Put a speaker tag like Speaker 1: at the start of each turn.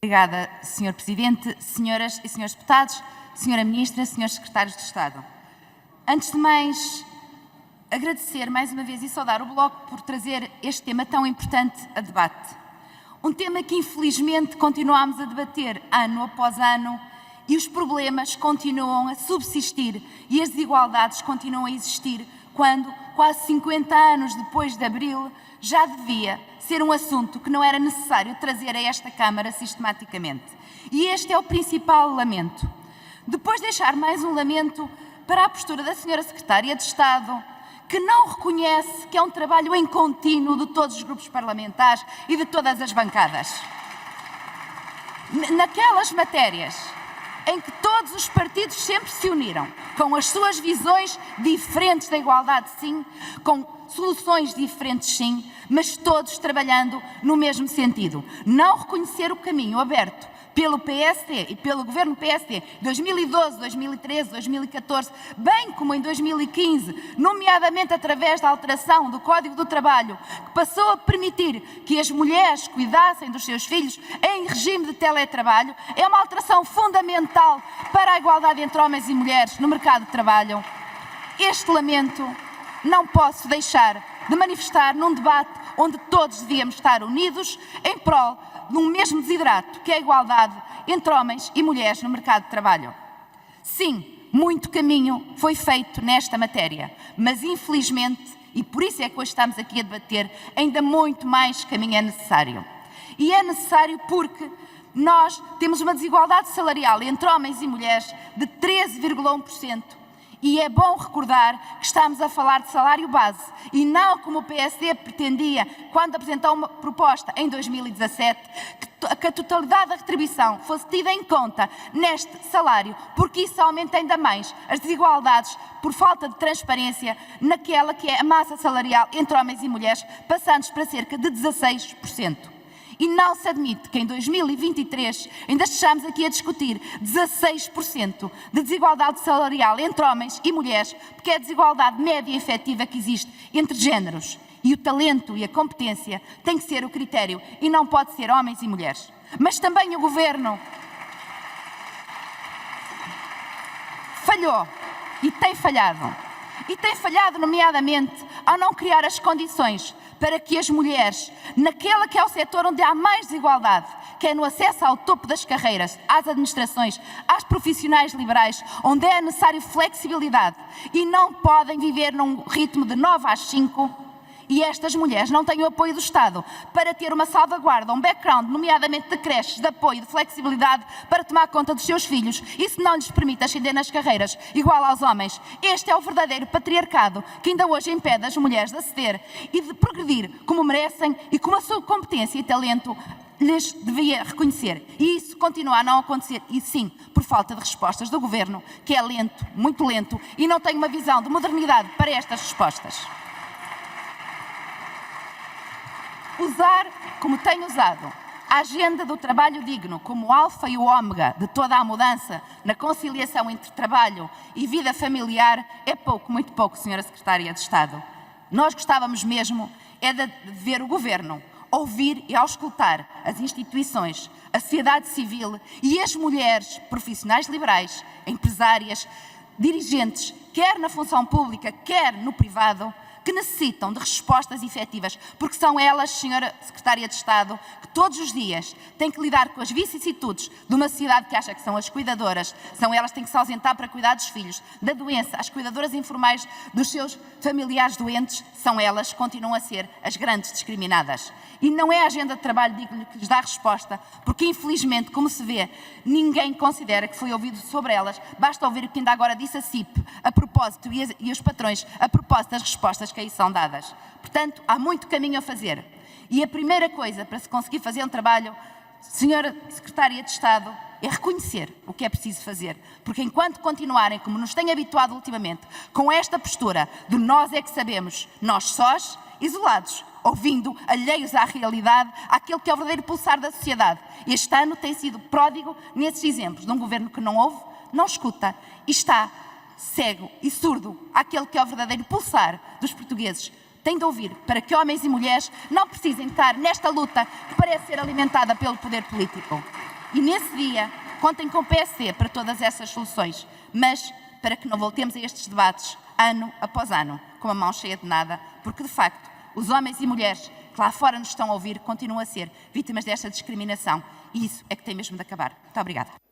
Speaker 1: Obrigada, Sr. Presidente, senhoras e senhores deputados, Sra. Ministra, Srs. Secretários de Estado. Antes de mais, agradecer mais uma vez e saudar o Bloco por trazer este tema tão importante a debate. Um tema que infelizmente continuamos a debater ano após ano e os problemas continuam a subsistir e as desigualdades continuam a existir quando, quase 50 anos depois de Abril, já devia ser um assunto que não era necessário trazer a esta Câmara sistematicamente. E este é o principal lamento. Depois deixar mais um lamento para a postura da Sra. Secretária de Estado, que não reconhece que é um trabalho em contínuo de todos os grupos parlamentares e de todas as bancadas. Naquelas matérias em que todos os partidos sempre se uniram, com as suas visões diferentes da igualdade, sim, com soluções diferentes, sim, mas todos trabalhando no mesmo sentido. Não reconhecer o caminho aberto pelo PSD e pelo Governo PSD 2012, 2013, 2014, bem como em 2015, nomeadamente através da alteração do Código do Trabalho, que passou a permitir que as mulheres cuidassem dos seus filhos em regime de teletrabalho, é uma alteração fundamental para a igualdade entre homens e mulheres no mercado de trabalho. Este lamento não posso deixar de manifestar num debate onde todos devíamos estar unidos em prol de um mesmo desidrato, que é a igualdade entre homens e mulheres no mercado de trabalho. Sim, muito caminho foi feito nesta matéria, mas infelizmente, e por isso é que hoje estamos aqui a debater, ainda muito mais caminho é necessário. E é necessário porque nós temos uma desigualdade salarial entre homens e mulheres de 13,1%. E é bom recordar que estamos a falar de salário base e não como o PSD pretendia quando apresentou uma proposta em 2017, que a totalidade da retribuição fosse tida em conta neste salário, porque isso aumenta ainda mais as desigualdades por falta de transparência naquela que é a massa salarial entre homens e mulheres, passando para cerca de 16%. E não se admite que em 2023 ainda estejamos aqui a discutir 16% de desigualdade salarial entre homens e mulheres, porque é a desigualdade média e efetiva que existe entre géneros. E o talento e a competência têm que ser o critério e não pode ser homens e mulheres. Mas também o Governo falhou e tem falhado. E tem falhado nomeadamente ao não criar as condições para que as mulheres, naquela que é o setor onde há mais desigualdade, que é no acesso ao topo das carreiras, às administrações, às profissionais liberais, onde é necessário flexibilidade e não podem viver num ritmo de 9 às 5, e estas mulheres não têm o apoio do Estado para ter uma salvaguarda, um background, nomeadamente de creches, de apoio, de flexibilidade para tomar conta dos seus filhos, isso não lhes permite ascender nas carreiras igual aos homens. Este é o verdadeiro patriarcado que ainda hoje impede as mulheres de aceder e de progredir como merecem e como a sua competência e talento lhes devia reconhecer. E isso continua a não acontecer, e sim, por falta de respostas do Governo, que é lento, muito lento, e não tem uma visão de modernidade para estas respostas. Usar, como tem usado, a agenda do trabalho digno como o alfa e o ômega de toda a mudança na conciliação entre trabalho e vida familiar é pouco, muito pouco, Sra. Secretária de Estado. Nós gostávamos mesmo é de ver o Governo ouvir e auscultar as instituições, a sociedade civil e as mulheres profissionais liberais, empresárias, dirigentes, quer na função pública, quer no privado, que necessitam de respostas efetivas, porque são elas, Sra. Secretária de Estado, que todos os dias têm que lidar com as vicissitudes de uma sociedade que acha que são as cuidadoras, são elas que têm que se ausentar para cuidar dos filhos, da doença, as cuidadoras informais dos seus familiares doentes, são elas que continuam a ser as grandes discriminadas. E não é a agenda de trabalho digno que lhes dá resposta, porque infelizmente, como se vê, ninguém considera que foi ouvido sobre elas, basta ouvir o que ainda agora disse a CIP, a propósito, e os patrões, a propósito das respostas que aí são dadas. Portanto, há muito caminho a fazer. E a primeira coisa para se conseguir fazer um trabalho, Sra. Secretária de Estado, é reconhecer o que é preciso fazer. Porque enquanto continuarem, como nos têm habituado ultimamente, com esta postura de nós é que sabemos, nós sós, isolados, ouvindo, alheios à realidade, àquele que é o verdadeiro pulsar da sociedade. Este ano tem sido pródigo nesses exemplos de um governo que não ouve, não escuta e está cego e surdo àquele que é o verdadeiro pulsar dos portugueses. Tem de ouvir para que homens e mulheres não precisem estar nesta luta que parece ser alimentada pelo poder político. E nesse dia, contem com o PSD para todas essas soluções, mas para que não voltemos a estes debates ano após ano, com a mão cheia de nada, porque de facto os homens e mulheres que lá fora nos estão a ouvir continuam a ser vítimas desta discriminação e isso é que tem mesmo de acabar. Muito obrigada.